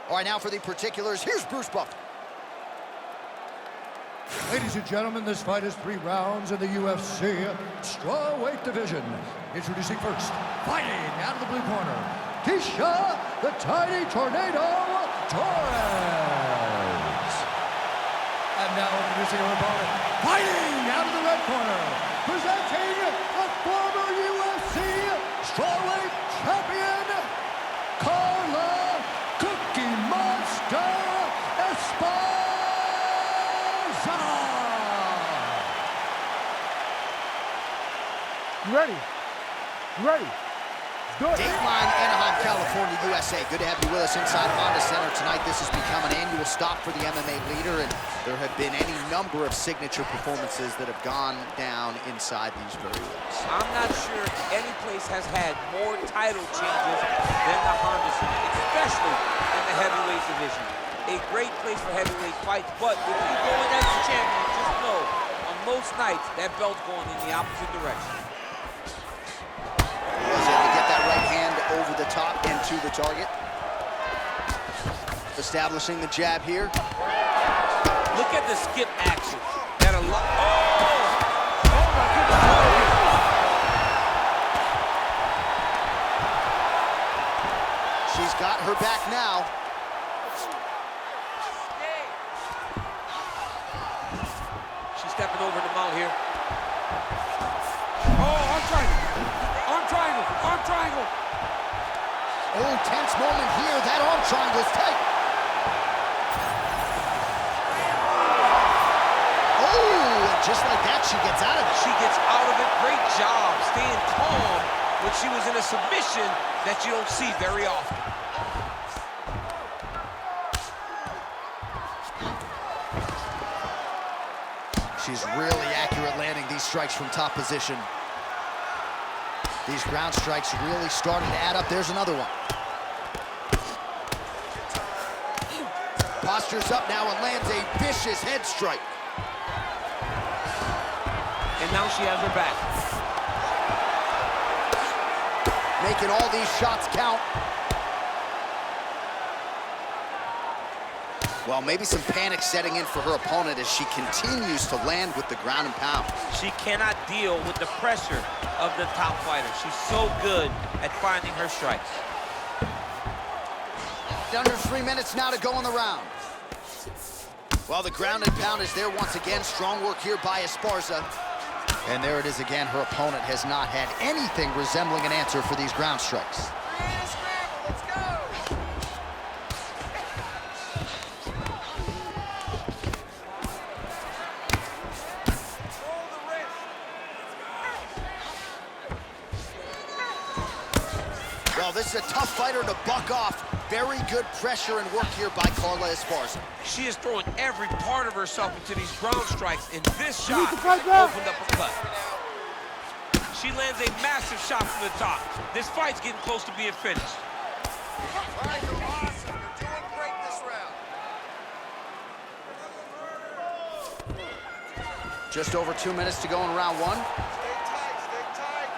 All right, now for the particulars, here's Bruce Buffer. Ladies and gentlemen, this fight is 3 rounds in the UFC strawweight division. Introducing first, fighting out of the blue corner, Tecia the Tiny Tornado Torres. And now introducing her opponent, fighting out of the red corner, presenting the former UFC strawweight champion, Carla Cookie Monster Esparza. You ready? You ready? Good. Dateline, Anaheim, California, USA. Good to have you with us inside Honda Center tonight. This has become an annual stop for the MMA leader, and there have been any number of signature performances that have gone down inside these very rings. I'm not sure any place has had more title changes than the Honda Center, especially in the heavyweight division. A great place for heavyweight fights, but if you go in as a champion, just know on most nights that belt's going in the opposite direction. Was able to get that right hand over the top and to the target. Establishing the jab here. Look at the skip action. That a lot. Oh! Oh my goodness. She's got her back now. She's stepping over the mount here. Oh, arm triangle. Arm triangle. Arm triangle. Oh, tense moment here. That arm triangle is tight. Oh, just like that, she gets out of it. She gets out of it. Great job staying calm when she was in a submission that you don't see very often. She's really accurate landing these strikes from top position. These ground strikes really starting to add up. There's another one. Postures up now and lands a vicious head strike. And now she has her back. Making all these shots count. Well, maybe some panic setting in for her opponent as she continues to land with the ground and pound. She cannot deal with the pressure of the top fighter. She's so good at finding her strikes. Under 3 minutes now to go in the round. Well, the ground and pound is there once again. Strong work here by Esparza. And there it is again. Her opponent has not had anything resembling an answer for these ground strikes. Let's go. Well, this is a tough fighter to buck off. Very good pressure and work here by Carla Esparza. She is throwing every part of herself into these ground strikes, and this shot fight back. opened up a cut. She lands a massive shot from the top. This fight's getting close to being finished. All right, you're awesome. You're doing great this round. Just over 2 minutes to go in round one. Stay tight, stay tight.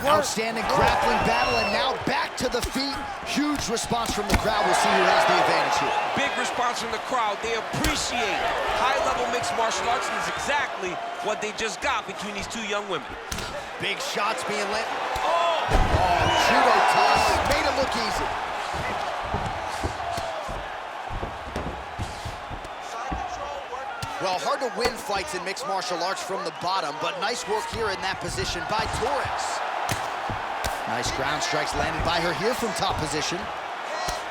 Outstanding grappling battle, and now back to the feet. Huge response from the crowd. We'll see who has the advantage here. Big response from the crowd. They appreciate high-level mixed martial arts, and it's exactly what they just got between these two young women. Big shots being lit. Oh! Oh, judo toss. Made it look easy. Well, hard to win fights in mixed martial arts from the bottom, but nice work here in that position by Torres. Nice ground strikes landed by her here from top position.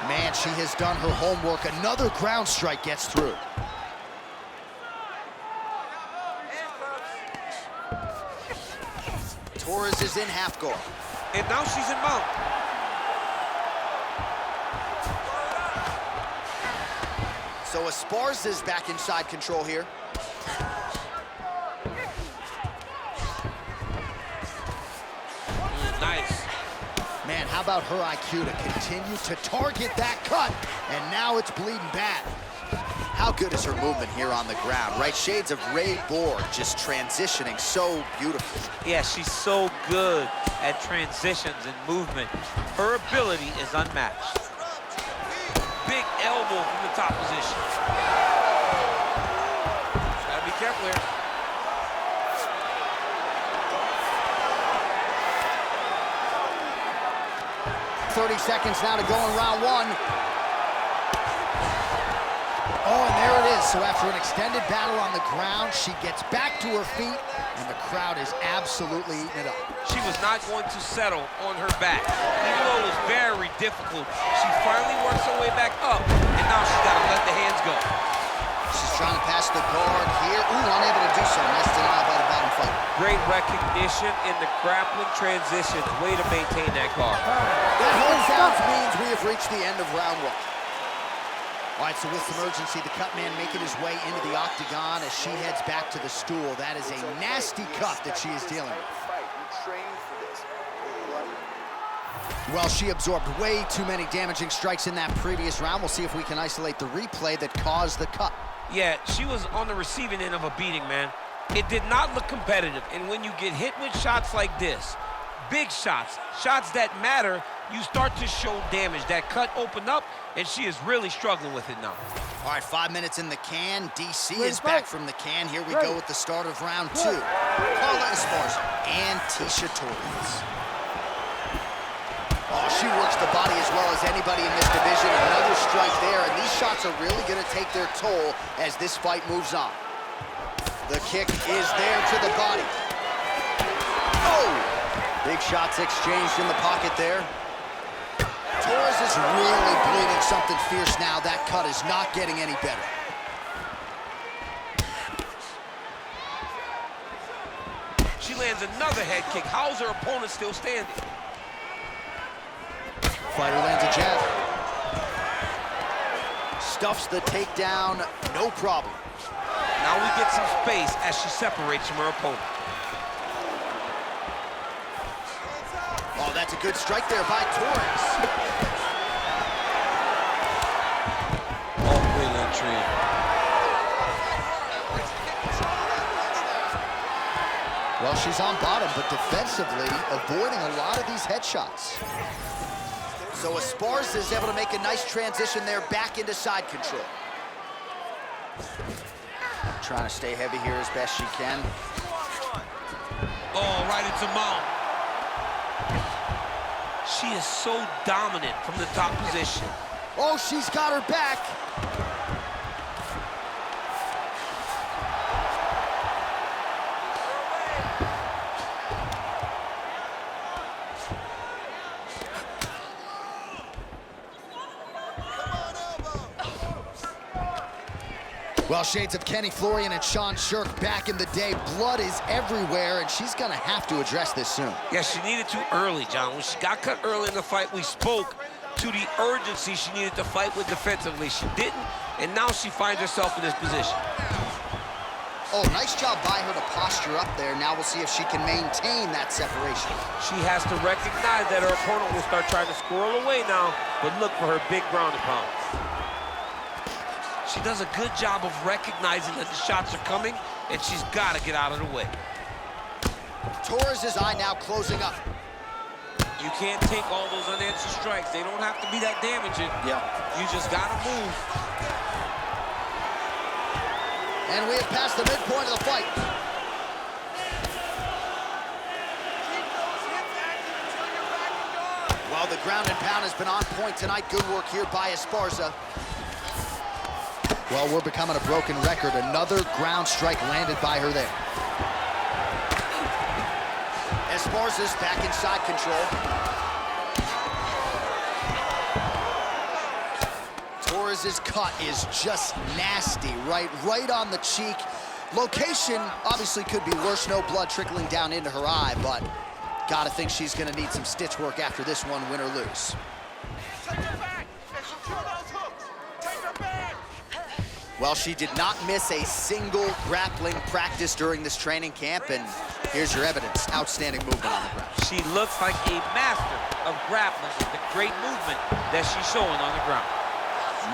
Man, she has done her homework. Another ground strike gets through. Torres is in half guard. And now she's in mount. So Esparza's back inside control here. Nice. Man, how about her IQ to continue to target that cut? And now it's bleeding bad. How good is her movement here on the ground, right? Shades of Ray Borg, just transitioning so beautifully. Yeah, she's so good at transitions and movement. Her ability is unmatched. big elbow from the top position. Gotta be careful here. 30 seconds now to go in round one. Oh, and there it is. So after an extended battle on the ground, she gets back to her feet, and the crowd is absolutely eating it up. She was not going to settle on her back. Even though it was very difficult, she finally works her way back up, and now she's got to let the hands go. She's trying to pass the guard here. Ooh, unable to do so. Nice denial by the bottom fighter. Great recognition in the grappling transitions. Way to maintain that guard. That hold sounds means we have reached the end of round one. All right, so with some urgency, the cut man making his way into the octagon as she heads back to the stool. That is a nasty cut that she is dealing with. Well, she absorbed way too many damaging strikes in that previous round. We'll see if we can isolate the replay that caused the cut. Yeah, she was on the receiving end of a beating, man. It did not look competitive, and when you get hit with shots like this, big shots, shots that matter, you start to show damage. That cut opened up, and she is really struggling with it now. All right, 5 minutes in the can. DC is back from the can. Here we go with the start of round two. Carla Esparza and Tecia Pennington. Oh, she works the body as well as anybody in this division. Another strike there, and these shots are really going to take their toll as this fight moves on. The kick is there to the body. Oh! Big shots exchanged in the pocket there. Torres is really bleeding something fierce now. That cut is not getting any better. She lands another head kick. How's her opponent still standing? Fighter lands a jab. Stuffs the takedown, no problem. Now we get some space as she separates from her opponent. Oh, that's a good strike there by Torres. Oh, great entry. Well, she's on bottom, but defensively avoiding a lot of these headshots. So Esparza is able to make a nice transition there back into side control. Trying to stay heavy here as best she can. Oh, right into mount. She is so dominant from the top position. Oh, she's got her back. Well, shades of Kenny Florian and Sean Shirk back in the day. Blood is everywhere, and she's gonna have to address this soon. Yeah, she needed to early, John. When she got cut early in the fight, we spoke to the urgency she needed to fight with defensively. She didn't, and now she finds herself in this position. Oh, nice job by her to posture up there. Now we'll see if she can maintain that separation. She has to recognize that her opponent will start trying to squirrel away now, but look for her big ground and pound. She does a good job of recognizing that the shots are coming, and she's got to get out of the way. Torres' eye now closing up. You can't take all those unanswered strikes. They don't have to be that damaging. Yeah. You just got to move. And we have passed the midpoint of the fight. Well, the ground and pound has been on point tonight. Good work here by Esparza. Well, we're becoming a broken record. Another ground strike landed by her there. Esparza's back in side control. Torres' cut is just nasty, right on the cheek. Location obviously could be worse. No blood trickling down into her eye, but gotta think she's gonna need some stitch work after this one, win or lose. Well, she did not miss a single grappling practice during this training camp, and here's your evidence. Outstanding movement on the ground. She looks like a master of grappling with the great movement that she's showing on the ground.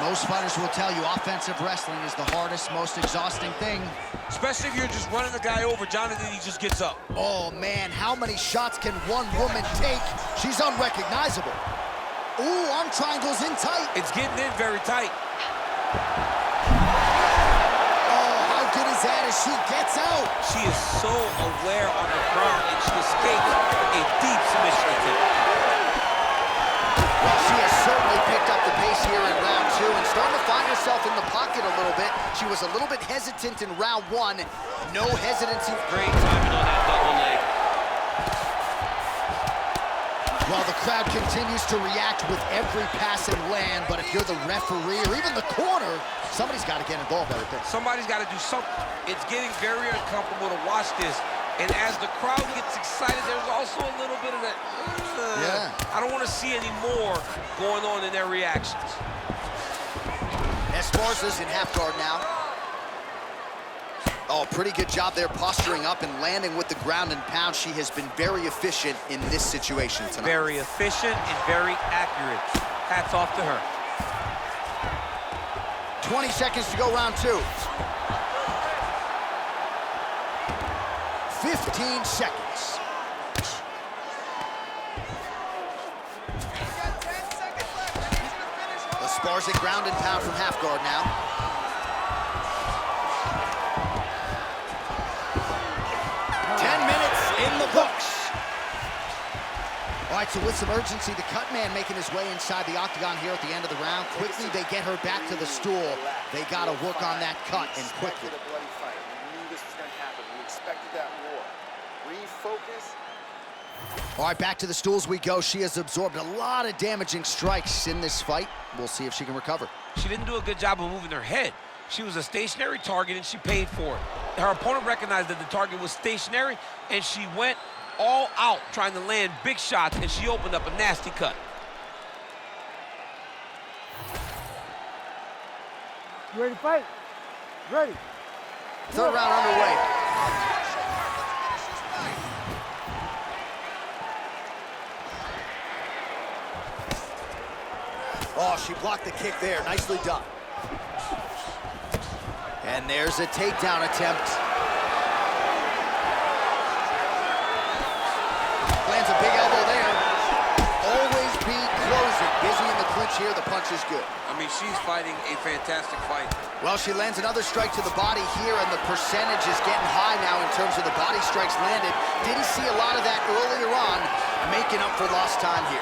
Most fighters will tell you offensive wrestling is the hardest, most exhausting thing. Especially if you're just running the guy over, John, and then he just gets up. Oh, man, how many shots can one woman take? She's unrecognizable. Ooh, arm triangles in tight. It's getting in very tight. Oh, how good is that as she gets out? She is so aware on the ground, and she escapes a deep submission attempt. Well, she has certainly picked up the pace here in round 2 and starting to find herself in the pocket a little bit. She was a little bit hesitant in round 1. No hesitancy. Great timing on that double leg. Well, the crowd continues to react with every pass and land, but if you're the referee or even the corner, somebody's got to get involved right there. Somebody's got to do something. It's getting very uncomfortable to watch this. And as the crowd gets excited, there's also a little bit of that, I don't want to see any more going on in their reactions. Esparza's in half guard now. Oh, pretty good job there posturing up and landing with the ground and pound. She has been very efficient in this situation tonight. Very efficient and very accurate. Hats off to her. 20 seconds to go, round 2. 15 seconds. Esparza ground and pound from half guard now. 10 minutes in the books. All right, so with some urgency, the cut man making his way inside the octagon here at the end of the round. Quickly, they get her back to the stool. They got to work on that cut and quickly. A bloody fight. We knew this was going to happen. We expected that war. Refocus. All right, back to the stools we go. She has absorbed a lot of damaging strikes in this fight. We'll see if she can recover. She didn't do a good job of moving her head. She was a stationary target, and she paid for it. Her opponent recognized that the target was stationary, and she went all out trying to land big shots, and she opened up a nasty cut. You ready to fight? Ready. Third round underway. Oh, she blocked the kick there. Nicely done. And there's a takedown attempt. Lands a big elbow there. Always be closing. Busy in the clinch here. The punch is good. I mean, she's fighting a fantastic fight. Well, she lands another strike to the body here, and the percentage is getting high now in terms of the body strikes landed. Didn't see a lot of that earlier on, making up for lost time here.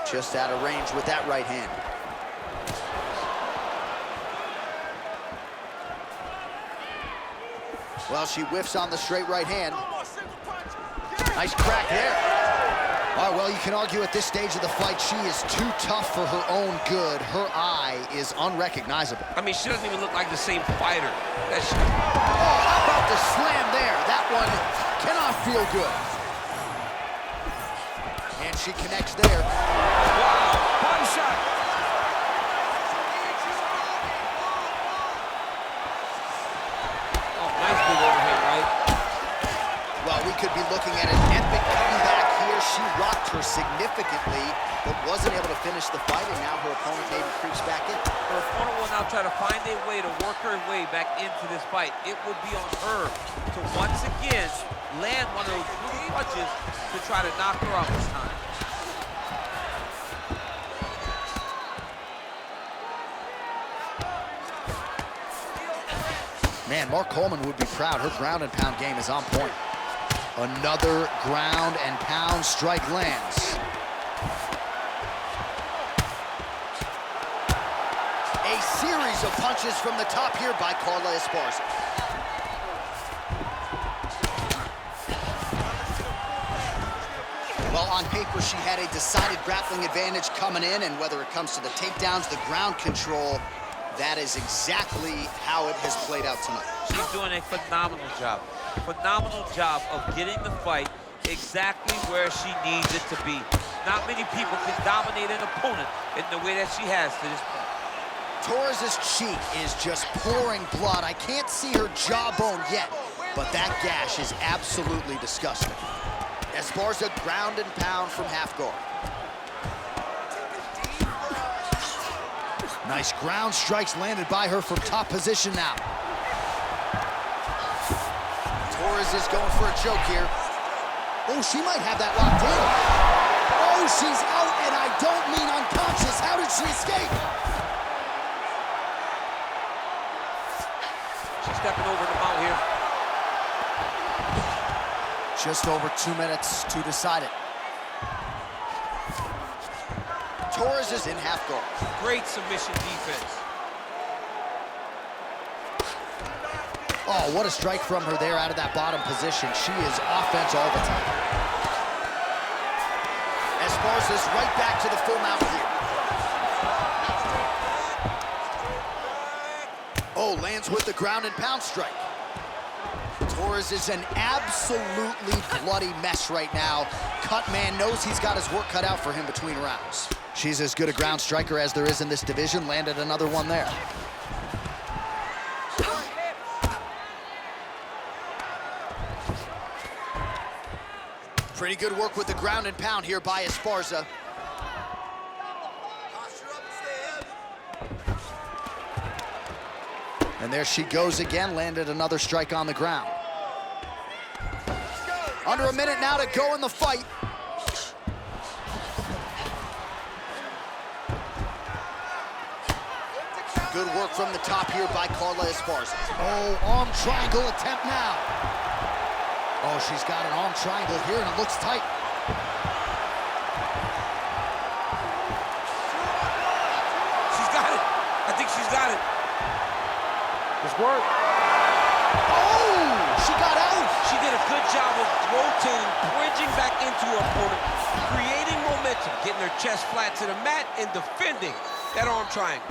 Just out of range with that right hand. Well, she whiffs on the straight right hand. Nice crack there. All right, well, you can argue at this stage of the fight, she is too tough for her own good. Her eye is unrecognizable. I mean, she doesn't even look like the same fighter. Oh, how about the slam there? That one cannot feel good. And she connects there. Wow, one shot. Oh, nice big overhead, right? Well, we could be looking at an epic comeback here. She rocked her significantly, but wasn't able to finish the fight, and now her opponent maybe creeps back in. Her opponent will now try to find a way to work her way back into this fight. It will be on her to once again land one of those brutal punches to try to knock her out this time. Man, Mark Coleman would be proud. Her ground and pound game is on point. Another ground and pound strike lands. A series of punches from the top here by Carla Esparza. Well, on paper, she had a decided grappling advantage coming in, and whether it comes to the takedowns, the ground control, that is exactly how it has played out tonight. She's doing a phenomenal job. Phenomenal job of getting the fight exactly where she needs it to be. Not many people can dominate an opponent in the way that she has to this point. Torres's cheek is just pouring blood. I can't see her jawbone yet, but that gash is absolutely disgusting. Esparza ground and pound from half guard. Nice ground strikes landed by her from top position now. Torres is going for a choke here. Oh, she might have that locked in. Oh, she's out, and I don't mean unconscious. How did she escape? She's stepping over the mount here. Just over 2 minutes to decide it. Torres is in half guard. Great submission defense. Oh, what a strike from her there out of that bottom position. She is offense all the time. Esparza's right back to the full mount here. Oh, lands with the ground and pound strike. Torres is an absolutely bloody mess right now. Cut man knows he's got his work cut out for him between rounds. She's as good a ground striker as there is in this division. Landed another one there. Pretty good work with the ground and pound here by Esparza. And there she goes again, landed another strike on the ground. Under a minute now to go in the fight. Good work from the top here by Carla Esparza. Oh, arm triangle attempt now. Oh, she's got an arm triangle here, and it looks tight. She's got it. I think she's got it. Just work. Oh, she got out. She did a good job of rotating, bridging back into her opponent, creating momentum, getting her chest flat to the mat, and defending that arm triangle.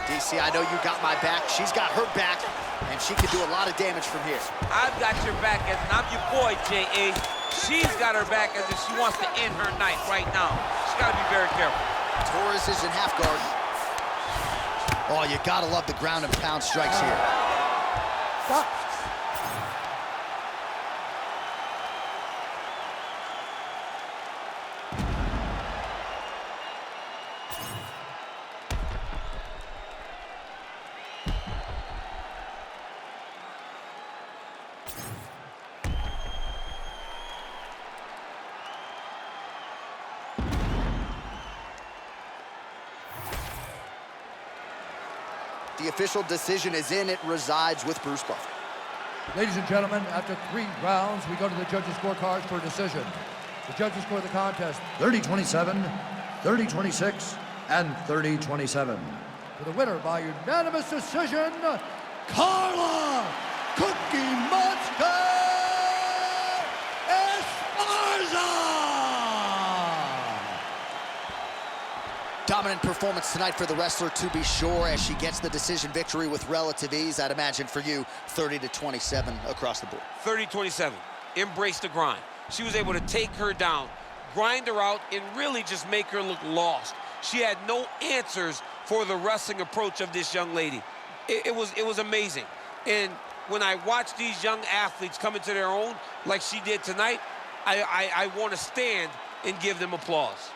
DC, I know you got my back. She's got her back, and she can do a lot of damage from here. I've got your back, and I'm your boy, J.A. She's got her back as if she wants to end her night right now. She's got to be very careful. Torres is in half guard. Oh, you gotta love the ground and pound strikes here. Stop. The official decision is in. It resides with Bruce Buffer. Ladies and gentlemen, after 3 rounds, we go to the judges' scorecards for a decision. The judges score the contest 30-27, 30-26, and 30-27. For the winner by unanimous decision, Carla Cookie Monster Esparza! Dominant performance tonight for the wrestler, to be sure, as she gets the decision victory with relative ease. I'd imagine for you, 30-27 across the board. 30-27. Embrace the grind. She was able to take her down, grind her out, and really just make her look lost. She had no answers for the wrestling approach of this young lady. It was amazing. And when I watch these young athletes come into their own like she did tonight, I want to stand and give them applause.